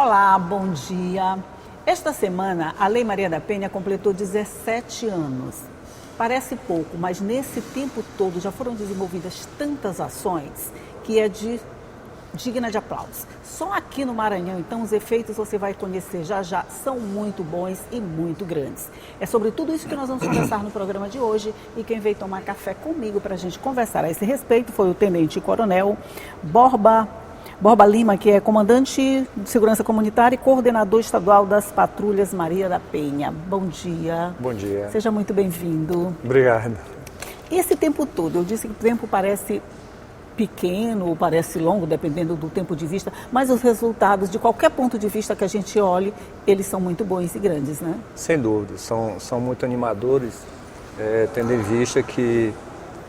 Olá, bom dia. Esta semana, a Lei Maria da Penha completou 17 anos. Parece pouco, mas nesse tempo todo já foram desenvolvidas tantas ações que é digna de aplausos. Só aqui no Maranhão, então, os efeitos você vai conhecer já já são muito bons e muito grandes. É sobre tudo isso que nós vamos conversar no programa de hoje, e quem veio tomar café comigo para a gente conversar a esse respeito foi o Tenente Coronel Borba Lima, que é comandante de segurança comunitária e coordenador estadual das patrulhas Maria da Penha. Bom dia. Bom dia. Seja muito bem-vindo. Obrigado. Esse tempo todo, eu disse que o tempo parece pequeno ou parece longo, dependendo do tempo de vista, mas os resultados, de qualquer ponto de vista que a gente olhe, eles são muito bons e grandes, né? Sem dúvida, são muito animadores, tendo em vista que,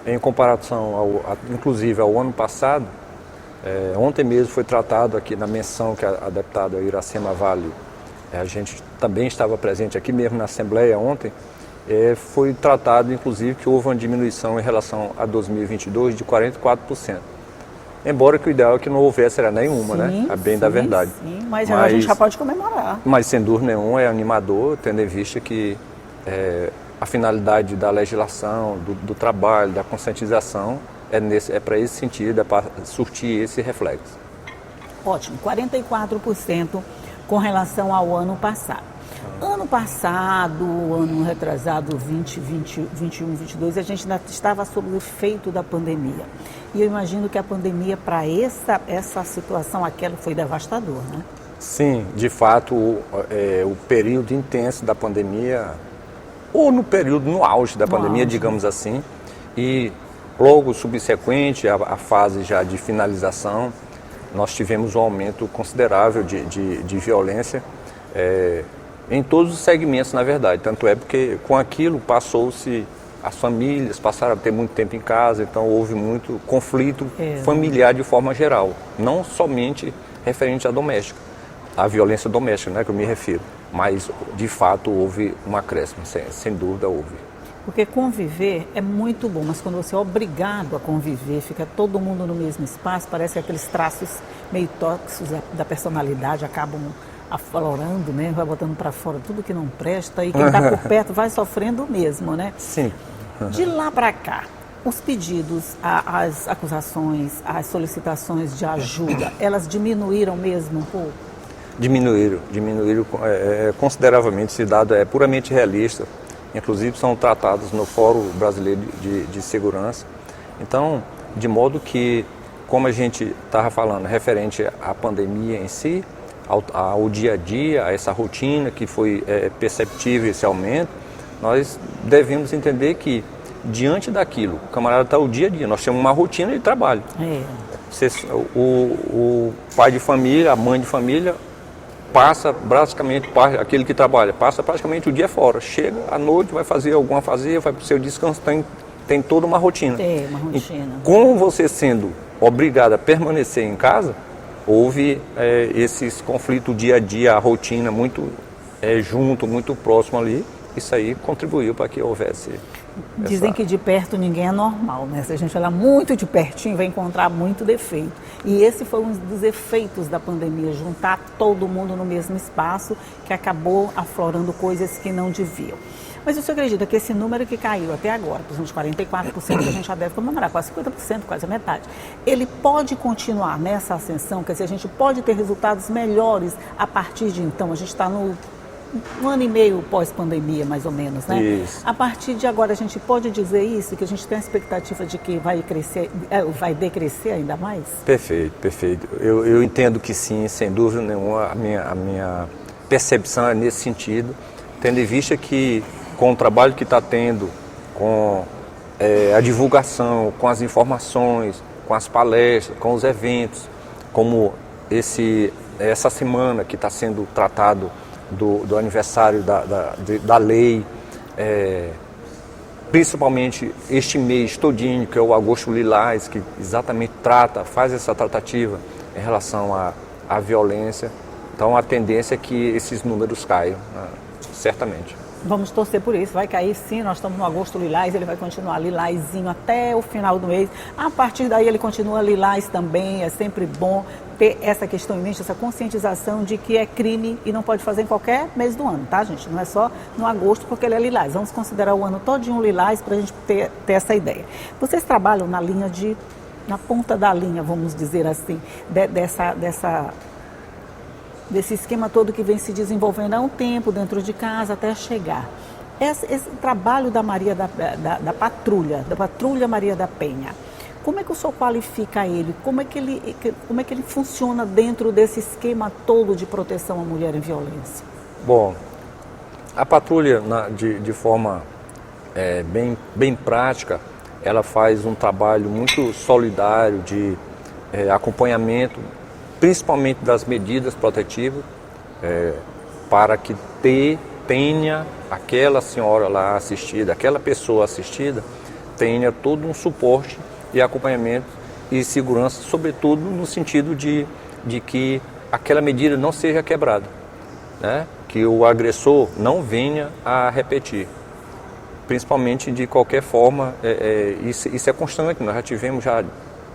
em comparação, inclusive, ao ano passado, ontem mesmo foi tratado aqui na menção que a deputada Iracema Vale, a gente também estava presente aqui mesmo na Assembleia ontem, foi tratado, inclusive, que houve uma diminuição em relação a 2022 de 44%. Embora que o ideal é que não houvesse nenhuma, né? A bem da verdade. Sim, mas a gente já pode comemorar. Mas, sem dúvida nenhuma, é animador, tendo em vista que a finalidade da legislação, do trabalho, da conscientização, é para esse sentido, é para surtir esse reflexo. Ótimo, 44% com relação ao ano passado. Ano passado, ano retrasado, 2021, 22, a gente ainda estava sob o efeito da pandemia. E eu imagino que a pandemia, para essa situação, aquela foi devastador, né? Sim, de fato, o período intenso da pandemia, ou no auge da pandemia, digamos assim, e logo subsequente à fase já de finalização, nós tivemos um aumento considerável de violência, em todos os segmentos, na verdade. Tanto é porque com aquilo passou-se, as famílias passaram a ter muito tempo em casa, então houve muito conflito familiar de forma geral, não somente referente à doméstica, à violência doméstica, né, que eu me refiro, mas de fato houve um acréscimo, sem dúvida houve. Porque conviver é muito bom, mas quando você é obrigado a conviver, fica todo mundo no mesmo espaço, parece que aqueles traços meio tóxicos da personalidade acabam aflorando, né? Vai botando para fora tudo que não presta, e quem está por perto vai sofrendo mesmo, né? Sim. De lá para cá, os pedidos, as acusações, as solicitações de ajuda, elas diminuíram mesmo um pouco? Diminuíram consideravelmente. Esse dado é puramente realista, inclusive são tratados no Fórum Brasileiro de Segurança. Então, de modo que, como a gente estava falando, referente à pandemia em si, ao dia a dia, a essa rotina que foi perceptível esse aumento, nós devemos entender que, diante daquilo, o camarada está o dia a dia, nós temos uma rotina de trabalho. O pai de família, a mãe de família, passa praticamente, aquele que trabalha, passa praticamente o dia fora, chega à noite, vai fazer alguma vai para o seu descanso, tem toda uma rotina. Tem uma rotina. E com você sendo obrigado a permanecer em casa, houve esses conflitos dia a dia, a rotina muito junto, muito próximo ali. Isso aí contribuiu para que houvesse... Dizem que de perto ninguém é normal, né? Se a gente olhar muito de pertinho, vai encontrar muito defeito. E esse foi um dos efeitos da pandemia, juntar todo mundo no mesmo espaço, que acabou aflorando coisas que não deviam. Mas o senhor acredita que esse número que caiu até agora, por exemplo, 44%, que a gente já deve comemorar, quase 50%, quase a metade, ele pode continuar nessa ascensão? Quer dizer, a gente pode ter resultados melhores a partir de então? A gente está no um ano e meio pós-pandemia, mais ou menos, né? Isso. A partir de agora, a gente pode dizer isso, que a gente tem a expectativa de que vai crescer, vai decrescer ainda mais? Perfeito, perfeito. Eu entendo que sim, sem dúvida nenhuma, a minha percepção é nesse sentido, tendo em vista que, com o trabalho que está tendo, com a divulgação, com as informações, com as palestras, com os eventos, como essa semana que está sendo tratado do aniversário da lei, principalmente este mês todinho, que é o Agosto Lilás, que exatamente faz essa tratativa em relação à violência. Então a tendência é que esses números caiam, certamente. Vamos torcer por isso, vai cair sim, nós estamos no agosto lilás, ele vai continuar lilásinho até o final do mês. A partir daí ele continua lilás também, é sempre bom ter essa questão em mente, essa conscientização de que é crime e não pode fazer em qualquer mês do ano, tá, gente? Não é só no agosto porque ele é lilás. Vamos considerar o ano todinho lilás para a gente ter essa ideia. Vocês trabalham na linha na ponta da linha, vamos dizer assim, desse esquema todo que vem se desenvolvendo há um tempo dentro de casa até chegar. Esse trabalho da patrulha Maria da Penha, como é que o senhor qualifica ele? Como é que ele funciona dentro desse esquema todo de proteção à mulher em violência? Bom, a patrulha, de forma bem prática, ela faz um trabalho muito solidário de acompanhamento, principalmente das medidas protetivas, para que tenha aquela senhora lá assistida, aquela pessoa assistida, tenha todo um suporte e acompanhamento e segurança, sobretudo no sentido de que aquela medida não seja quebrada, né? Que o agressor não venha a repetir. Principalmente de qualquer forma, isso é constante, nós já tivemos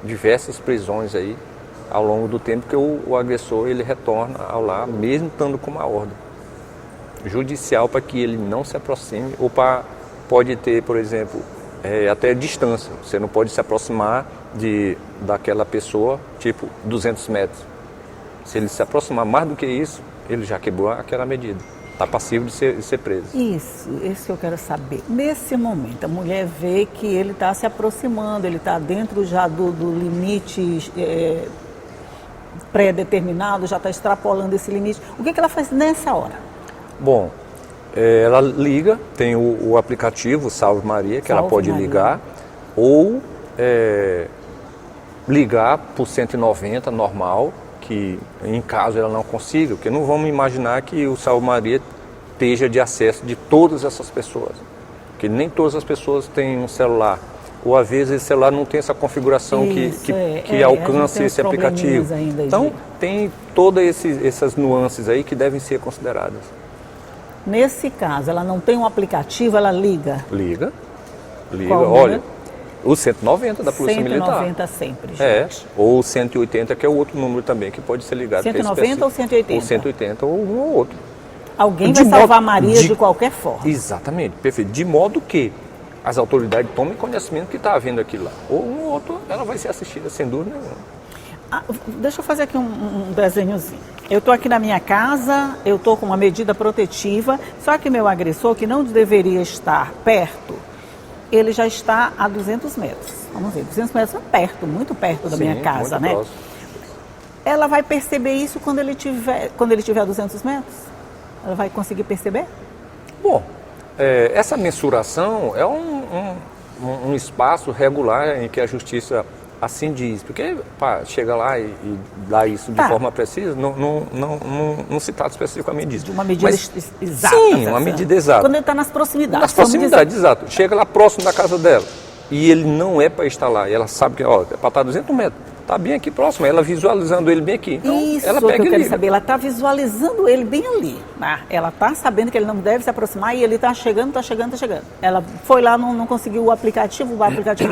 diversas prisões aí ao longo do tempo que o agressor ele retorna ao lar, mesmo estando com uma ordem judicial para que ele não se aproxime, ou pode ter, por exemplo, até distância, você não pode se aproximar daquela pessoa, tipo 200 metros. Se ele se aproximar mais do que isso, ele já quebrou aquela medida. Está passivo de ser preso. Isso que eu quero saber. Nesse momento, a mulher vê que ele está se aproximando, ele está dentro já do limite pré-determinado, já está extrapolando esse limite. O que ela faz nessa hora? Bom, ela liga, tem o aplicativo Salve Maria, que ela pode ligar, ou ligar por 190 normal, que em caso ela não consiga, porque não vamos imaginar que o Salve Maria esteja de acesso de todas essas pessoas, porque nem todas as pessoas têm um celular, ou às vezes esse celular não tem essa configuração que alcance esse aplicativo. Então tem todas essas nuances aí que devem ser consideradas. Nesse caso, ela não tem um aplicativo, ela liga? Liga, Qual olha, o 190 da Polícia Militar. 190 sempre, gente. Ou o 180, que é o outro número também, que pode ser ligado. 190 ou 180? Ou 180, ou um ou outro. Alguém vai salvar Maria de qualquer forma. Exatamente, perfeito. De modo que as autoridades tomem conhecimento que está havendo aquilo lá. Ou um ou outro, ela vai ser assistida, sem dúvida nenhuma. Deixa eu fazer aqui um desenhozinho. Eu estou aqui na minha casa, eu estou com uma medida protetiva, só que meu agressor, que não deveria estar perto, ele já está a 200 metros. Vamos ver, 200 metros é perto, muito perto da minha casa, né? Próximo. Ela vai perceber isso quando ele tiver a 200 metros? Ela vai conseguir perceber? Bom, essa mensuração é um espaço regular em que a justiça assim diz, porque chega lá e dá isso de forma precisa, não se trata especificamente disso. De uma medida exata. Sim, uma medida exata. Quando ele está nas proximidades. Nas proximidades, exato. Chega lá próximo da casa dela e ele não é para estar lá, e ela sabe que é para estar 200 metros, está bem aqui próximo, ela visualizando ele bem aqui. Então, isso ela pega que eu quero saber, ela está visualizando ele bem ali. Ela está sabendo que ele não deve se aproximar e ele está chegando. Ela foi lá, não conseguiu o aplicativo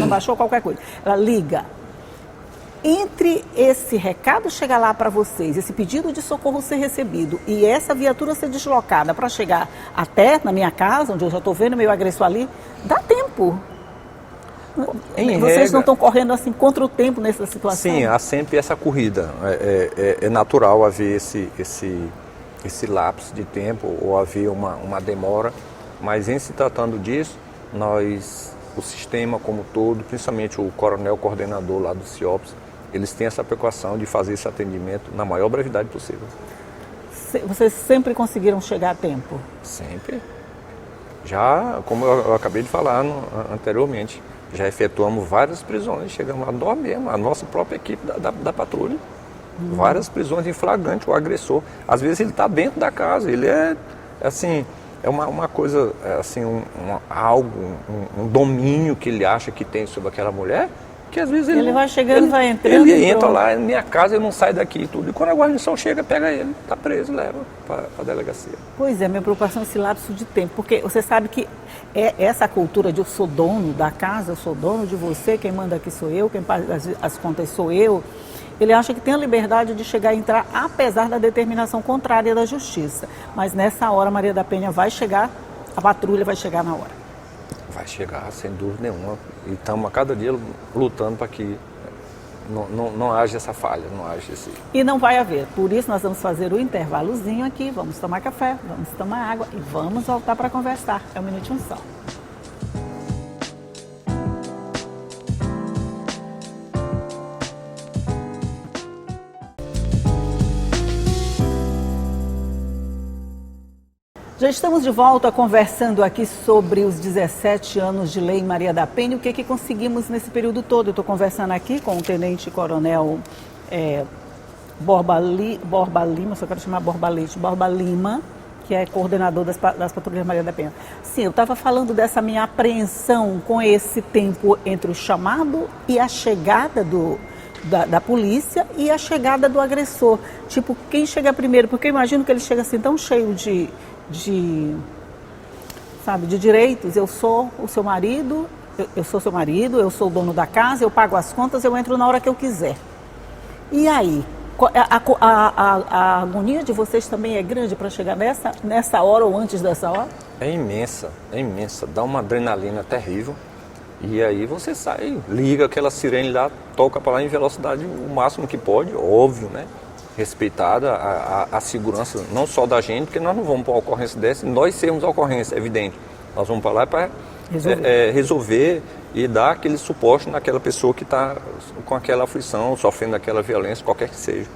não baixou, qualquer coisa. Ela liga. Entre esse recado chegar lá para vocês, esse pedido de socorro ser recebido e essa viatura ser deslocada para chegar até na minha casa, onde eu já estou vendo meu agressor ali, dá tempo. Vocês não estão correndo assim contra o tempo nessa situação? Sim, há sempre essa corrida. É natural haver esse lapso de tempo ou haver uma demora, mas em se tratando disso, o sistema como um todo, principalmente o coronel coordenador lá do CIOPS, eles têm essa preocupação de fazer esse atendimento na maior brevidade possível. Vocês sempre conseguiram chegar a tempo? Sempre. Já, como eu acabei de falar anteriormente, já efetuamos várias prisões, chegamos lá, nós mesmo, a nossa própria equipe da patrulha. Várias prisões em flagrante, o agressor. Às vezes ele está dentro da casa, ele é uma coisa, assim, um domínio que ele acha que tem sobre aquela mulher, Porque às vezes ele vai chegando, vai entrando. Ele entra lá, minha casa, eu não saio daqui e tudo. E quando a guarnição chega, pega ele, está preso, leva para a delegacia. Pois é, minha preocupação é esse lapso de tempo, porque você sabe que essa cultura de eu sou dono da casa, eu sou dono de você, quem manda aqui sou eu, quem paga as contas sou eu. Ele acha que tem a liberdade de chegar e entrar, apesar da determinação contrária da justiça. Mas nessa hora, Maria da Penha vai chegar, a patrulha vai chegar na hora. Vai chegar, sem dúvida nenhuma. E estamos a cada dia lutando para que não haja essa falha, não haja esse... E não vai haver. Por isso nós vamos fazer o intervalozinho aqui, vamos tomar café, vamos tomar água e vamos voltar para conversar. É um minutinho só. Já estamos de volta conversando aqui sobre os 17 anos de Lei Maria da Penha e o que conseguimos nesse período todo. Eu estou conversando aqui com o Tenente Coronel Borba Lima, só quero chamar Borba Lima, que é coordenador das patrulhas Maria da Penha. Sim, eu estava falando dessa minha apreensão com esse tempo entre o chamado e a chegada da polícia e a chegada do agressor. Tipo, quem chega primeiro? Porque eu imagino que ele chega assim tão cheio de direitos. Eu sou o seu marido, eu sou seu marido, eu sou o dono da casa, eu pago as contas, eu entro na hora que eu quiser. E aí, a agonia de vocês também é grande para chegar nessa hora ou antes dessa hora? É imensa, dá uma adrenalina terrível. E aí você sai, liga aquela sirene lá, toca para lá em velocidade o máximo que pode, óbvio, né? Respeitada a segurança, não só da gente, porque nós não vamos para uma ocorrência dessa, nós sermos a ocorrência, é evidente. Nós vamos para lá para resolver e dar aquele suporte naquela pessoa que está com aquela aflição, sofrendo aquela violência, qualquer que seja.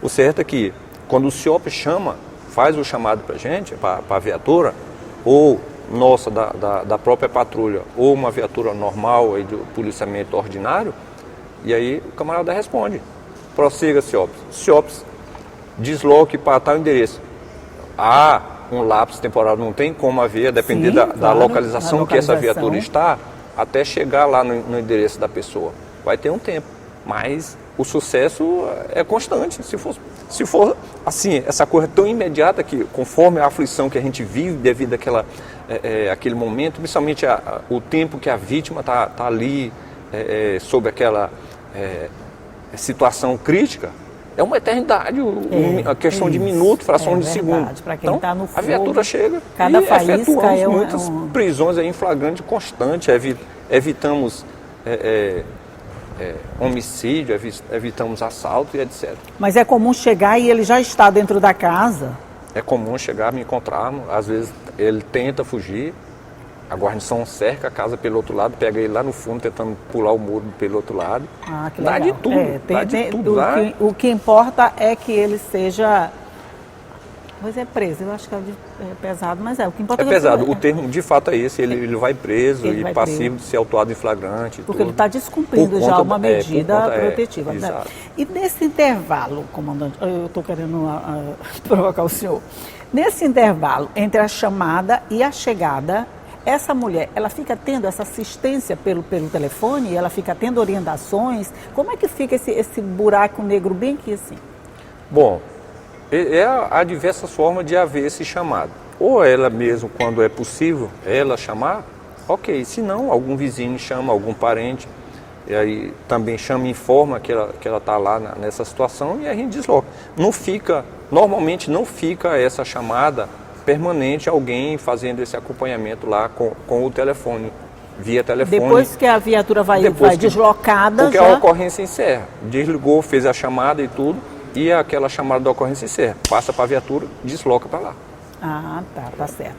O certo é que, quando o CIOP chama, faz o chamado para a gente, para a viatura, ou nossa, da própria patrulha, ou uma viatura normal aí do policiamento ordinário, e aí o camarada responde. Prossiga, CIOPS. CIOPS, desloque para tal endereço. Há um lapso temporal, não tem como haver, a depender da localização que essa viatura está, até chegar lá no endereço da pessoa. Vai ter um tempo, mas o sucesso é constante. Se for assim, essa coisa tão imediata que, conforme a aflição que a gente vive devido àquele momento, principalmente o tempo que a vítima está ali sob aquela... situação crítica, é uma eternidade, a questão de minuto, fração de segundo. Para quem está no fogo, a viatura chega cada e faísca efetuamos muitas prisões em flagrante constante, evitamos homicídio, evitamos assalto e etc. Mas é comum chegar e ele já está dentro da casa? É comum chegar, me encontrarmos, às vezes ele tenta fugir, a guarnição cerca a casa pelo outro lado, pega ele lá no fundo, tentando pular o muro pelo outro lado. Ah, que legal. Dá de tudo, dá de tudo. O que importa é que ele seja... Pois é preso, eu acho que é pesado, mas o que importa é que pesado, o termo de fato é esse, ele vai preso e passivo de ser autuado em flagrante. Porque ele está descumprindo já uma medida protetiva. E nesse intervalo, comandante, eu estou querendo provocar o senhor, nesse intervalo entre a chamada e a chegada, essa mulher, ela fica tendo essa assistência pelo telefone, ela fica tendo orientações, como é que fica esse buraco negro bem aqui assim? Bom, há diversas formas de haver esse chamado. Ou ela mesmo, quando é possível, ela chamar, ok. Se não, algum vizinho chama, algum parente, e aí também chama e informa que ela está lá nessa situação e a gente desloca. Normalmente não fica essa chamada permanente, alguém fazendo esse acompanhamento lá com o telefone, via telefone. Depois que a viatura vai deslocada, porque a ocorrência encerra. Desligou, fez a chamada e tudo, e aquela chamada da ocorrência encerra. Passa para a viatura, desloca para lá. Ah, tá certo.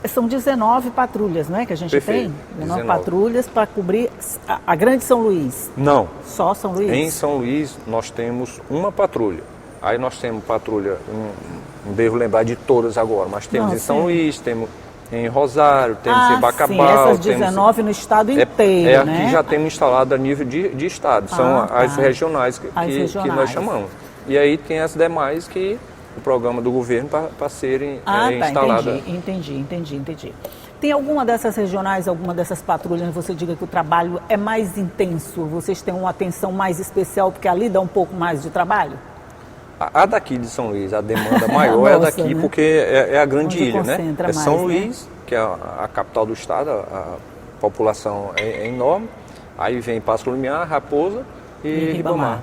São 19 patrulhas, não é, que a gente Perfeito. tem? 19 patrulhas para cobrir a Grande São Luís? Não. Só São Luís? Em São Luís nós temos uma patrulha. Aí nós temos patrulha, não devo lembrar de todas agora, mas temos em São Luís, temos em Rosário, temos em Bacabal. Essas 19 no estado inteiro, né? Aqui já temos instalado a nível de estado, são as regionais que nós chamamos. E aí tem as demais que o programa do governo para serem instaladas. Entendi. Tem alguma dessas regionais, alguma dessas patrulhas, você diga que o trabalho é mais intenso? Vocês têm uma atenção mais especial porque ali dá um pouco mais de trabalho? A daqui de São Luís, a demanda maior é a daqui, né? Porque é a grande ilha, né? É mais, São né? Luís, que é a capital do estado, a população é enorme. Aí vem Passo Lumiar, Raposa e Ribamar.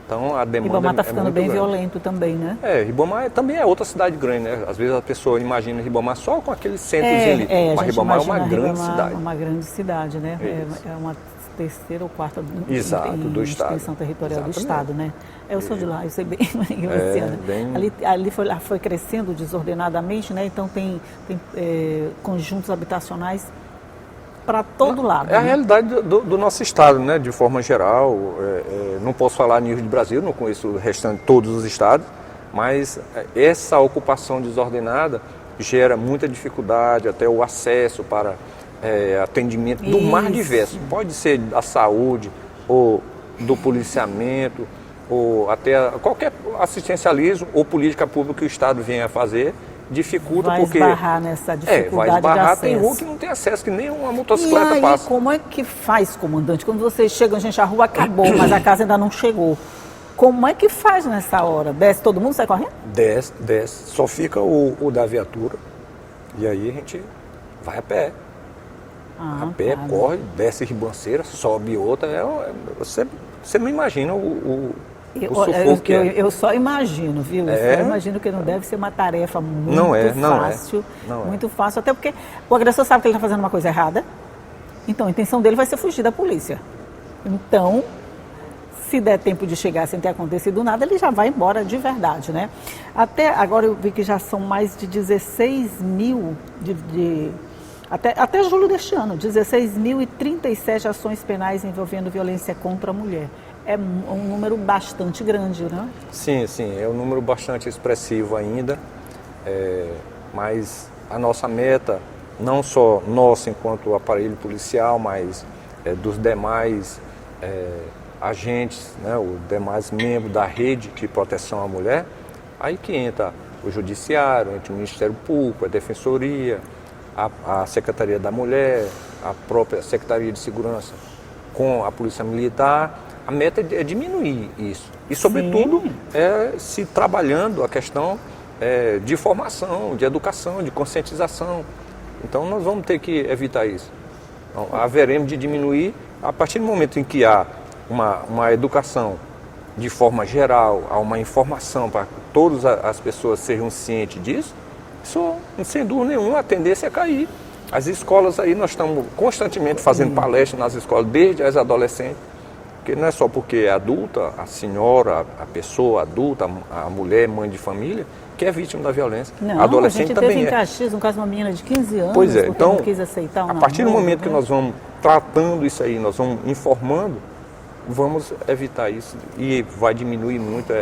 Então a demanda Ribamar está ficando bem grande. violento também, né? Ribamar também é outra cidade grande, né? Às vezes a pessoa imagina Ribamar só com aquele centrozinho ali. Mas Ribamar é uma grande cidade. É uma grande cidade, né? É uma terceira ou quarta do estado. Extensão territorial Exatamente. do estado, né? Eu sou de lá, eu sei bem, Luciana. Ali foi crescendo desordenadamente, né? Então tem conjuntos habitacionais para todo lado. É a realidade do nosso estado, né? De forma geral. Não posso falar a nível de Brasil, não conheço o restante de todos os estados, mas essa ocupação desordenada gera muita dificuldade, até o acesso para atendimento do mais diverso. Pode ser da saúde, ou do policiamento, ou até qualquer assistencialismo ou política pública que o estado venha a fazer. Dificulta porque... Vai esbarrar nessa dificuldade vai esbarrar, de acesso. Tem rua que não tem acesso, que nem uma motocicleta e aí, passa. Como é que faz, comandante? Quando vocês chegam, gente, a rua acabou, mas a casa ainda não chegou. Como é que faz nessa hora? Desce todo mundo, sai correndo? Desce. Só fica o da viatura. E aí a gente vai a pé. A pé, corre, desce ribanceira, sobe outra. Você não imagina o sufoco que é. Eu só imagino, viu? Eu só imagino que não deve ser uma tarefa muito fácil. Muito fácil, até porque o agressor sabe que ele está fazendo uma coisa errada. Então a intenção dele vai ser fugir da polícia. Então, se der tempo de chegar sem ter acontecido nada, ele já vai embora de verdade, né? Até agora eu vi que já são mais de 16 mil até julho deste ano, 16.037 ações penais envolvendo violência contra a mulher. É um número bastante grande, né? Sim, é um número bastante expressivo ainda, mas a nossa meta, não só nossa enquanto aparelho policial, mas dos demais agentes, né, os demais membros da rede de proteção à mulher, aí que entra o Judiciário, entra o Ministério Público, a Defensoria, a Secretaria da Mulher, a própria Secretaria de Segurança com a Polícia Militar. A meta é diminuir isso. E, sobretudo, se trabalhando a questão de formação, de educação, de conscientização. Então, nós vamos ter que evitar isso. Então, haveremos de diminuir a partir do momento em que há uma educação de forma geral, há uma informação para que todas as pessoas sejam cientes disso. Isso, sem dúvida nenhuma, a tendência é cair. As escolas aí, nós estamos constantemente fazendo palestras nas escolas, desde as adolescentes, porque não é só porque é adulta, a senhora, a pessoa adulta, a mulher, mãe de família, que é vítima da violência. Não, a adolescente também teve em Caxias um caso de uma menina de 15 anos, pois é, então, não quis aceitar um a partir do namoro, momento que nós vamos tratando isso aí, nós vamos informando, vamos evitar isso e vai diminuir muito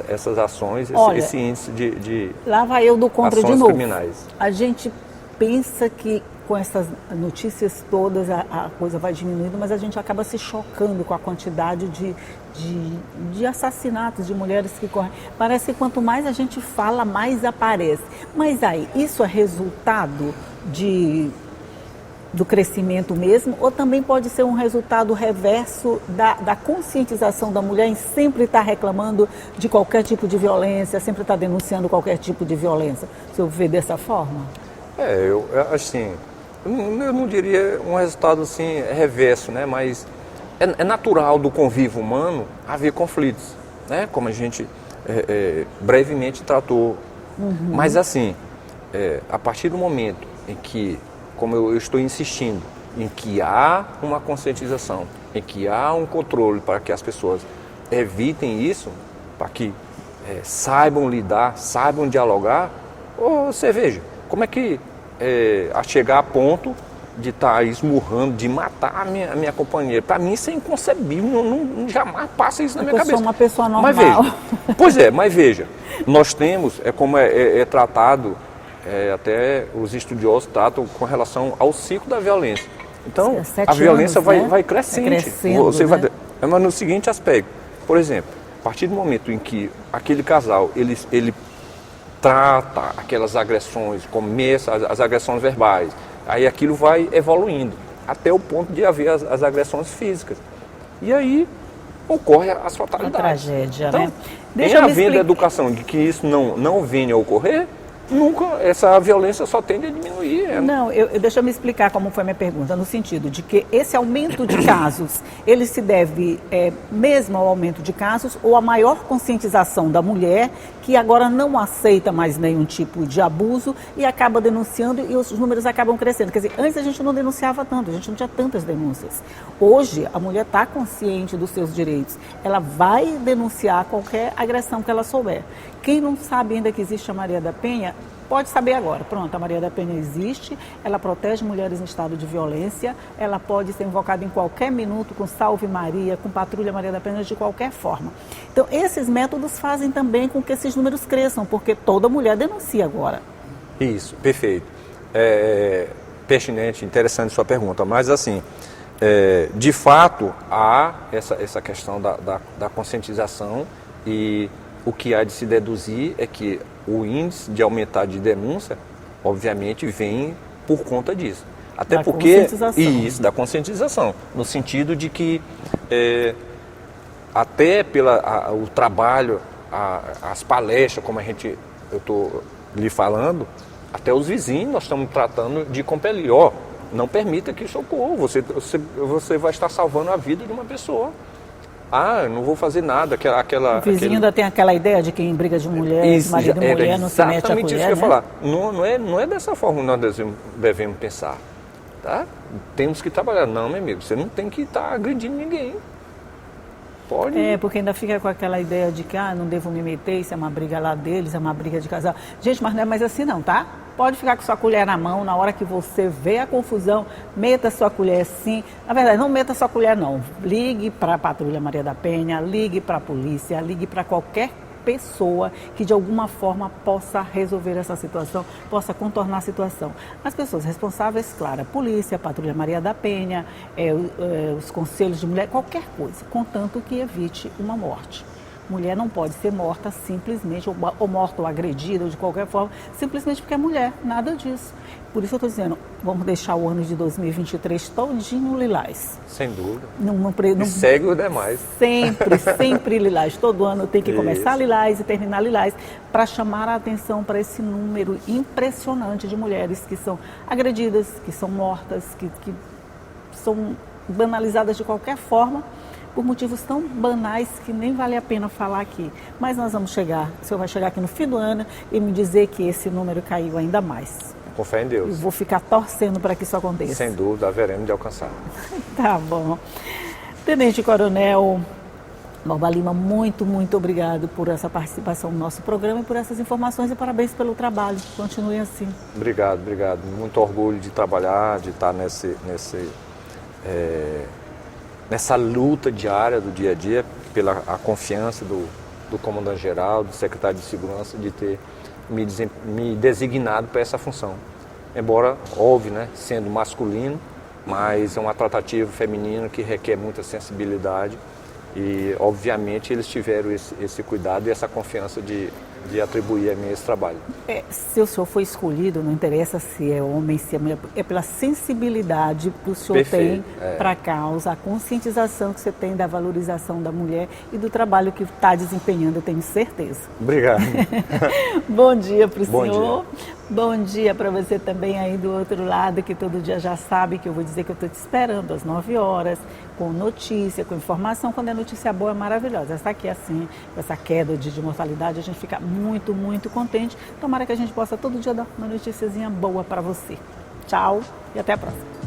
essas ações, esse índice de lá vai eu do contra de novo. Criminais. A gente pensa que com essas notícias todas a coisa vai diminuindo, mas a gente acaba se chocando com a quantidade de assassinatos de mulheres que correm. Parece que quanto mais a gente fala, mais aparece. Mas aí, isso é resultado do crescimento mesmo, ou também pode ser um resultado reverso da conscientização da mulher em sempre estar reclamando de qualquer tipo de violência, sempre estar denunciando qualquer tipo de violência? Se eu ver dessa forma? Eu não diria um resultado assim reverso, né? Mas é natural do convívio humano haver conflitos, né? Como a gente brevemente tratou. Uhum. Mas assim, a partir do momento em que, como eu estou insistindo, em que há uma conscientização, em que há um controle para que as pessoas evitem isso, para que saibam lidar, saibam dialogar, você veja, como é que a chegar a ponto de estar esmurrando, de matar a minha companheira. Para mim isso é inconcebível, não jamais passa isso na minha cabeça. Eu sou uma pessoa normal. Mas veja, nós temos, como é tratado, até os estudiosos tratam com relação ao ciclo da violência. Então, a violência vai crescente. Você vai, mas no seguinte aspecto, por exemplo, a partir do momento em que aquele casal, ele trata aquelas agressões, começa as agressões verbais, aí aquilo vai evoluindo, até o ponto de haver as agressões físicas. E aí ocorre as fatalidades. A tragédia, então, né? Em havendo educação de que isso não venha a ocorrer, nunca essa violência só tende a diminuir. Não, deixa eu me explicar como foi a minha pergunta, no sentido de que esse aumento de casos, ele se deve mesmo ao aumento de casos ou à maior conscientização da mulher, que agora não aceita mais nenhum tipo de abuso e acaba denunciando e os números acabam crescendo. Quer dizer, antes a gente não denunciava tanto, a gente não tinha tantas denúncias. Hoje, a mulher está consciente dos seus direitos, ela vai denunciar qualquer agressão que ela souber. Quem não sabe ainda que existe a Maria da Penha, pode saber agora. Pronto, a Maria da Penha existe, ela protege mulheres em estado de violência, ela pode ser invocada em qualquer minuto com Salve Maria, com Patrulha Maria da Penha, de qualquer forma. Então, esses métodos fazem também com que esses números cresçam, porque toda mulher denuncia agora. Isso, perfeito. Pertinente, interessante sua pergunta, mas assim, de fato, há essa questão da conscientização e o que há de se deduzir é que o índice de aumentar de denúncia, obviamente, vem por conta disso. Até da porque conscientização. Da conscientização, no sentido de que até o trabalho, as palestras, como eu estou lhe falando, até os vizinhos nós estamos tratando de compelir. Não permita que isso ocorra, você vai estar salvando a vida de uma pessoa. Eu não vou fazer nada. O vizinho ainda tem aquela ideia de que em briga de mulher, marido e mulher não se mete a colher, exatamente isso que eu ia falar. Não é dessa forma que nós devemos pensar. Tá? Temos que trabalhar. Não, meu amigo, você não tem que estar agredindo ninguém. Pode. Porque ainda fica com aquela ideia de que não devo me meter, isso é uma briga lá deles, é uma briga de casal. Gente, mas não é mais assim não, tá? Pode ficar com sua colher na mão, na hora que você vê a confusão, meta sua colher sim. Na verdade, não meta sua colher não. Ligue para a Patrulha Maria da Penha, ligue para a polícia, ligue para qualquer pessoa que de alguma forma possa resolver essa situação, possa contornar a situação. As pessoas responsáveis, claro, a polícia, a Patrulha Maria da Penha, os conselhos de mulher, qualquer coisa, contanto que evite uma morte. Mulher não pode ser morta simplesmente, ou morta ou agredida, ou de qualquer forma, simplesmente porque é mulher, nada disso. Por isso eu estou dizendo, vamos deixar o ano de 2023 todinho lilás. Sem dúvida. Não segue o demais. Sempre lilás. Todo ano tem que começar lilás e terminar lilás, para chamar a atenção para esse número impressionante de mulheres que são agredidas, que são mortas, que são banalizadas de qualquer forma, por motivos tão banais que nem vale a pena falar aqui. Mas nós vamos chegar, o senhor vai chegar aqui no fim do ano e me dizer que esse número caiu ainda mais. Com fé em Deus. Eu vou ficar torcendo para que isso aconteça. Sem dúvida, haveremos de alcançar. Tá bom. Tenente Coronel Borba Lima, muito obrigado por essa participação no nosso programa e por essas informações e parabéns pelo trabalho. Continue assim. Obrigado. Muito orgulho de trabalhar, de estar nessa luta diária do dia a dia, pela a confiança do comandante-geral, do secretário de Segurança, de ter me designado para essa função. Embora, óbvio, né, sendo masculino, mas é uma tratativa feminina que requer muita sensibilidade e, obviamente, eles tiveram esse cuidado e essa confiança de atribuir a mim esse trabalho. Se o senhor foi escolhido, não interessa se é homem, se é mulher, é pela sensibilidade que o senhor tem para a causa, a conscientização que você tem da valorização da mulher e do trabalho que está desempenhando, eu tenho certeza. Obrigado. Bom dia para o senhor. Dia. Bom dia para você também aí do outro lado, que todo dia já sabe que eu vou dizer que eu estou te esperando às 9 horas, com notícia, com informação. Quando é notícia boa, é maravilhosa. Essa aqui, assim, essa queda de mortalidade, a gente fica muito contente. Tomara que a gente possa todo dia dar uma noticiazinha boa para você. Tchau e até a próxima.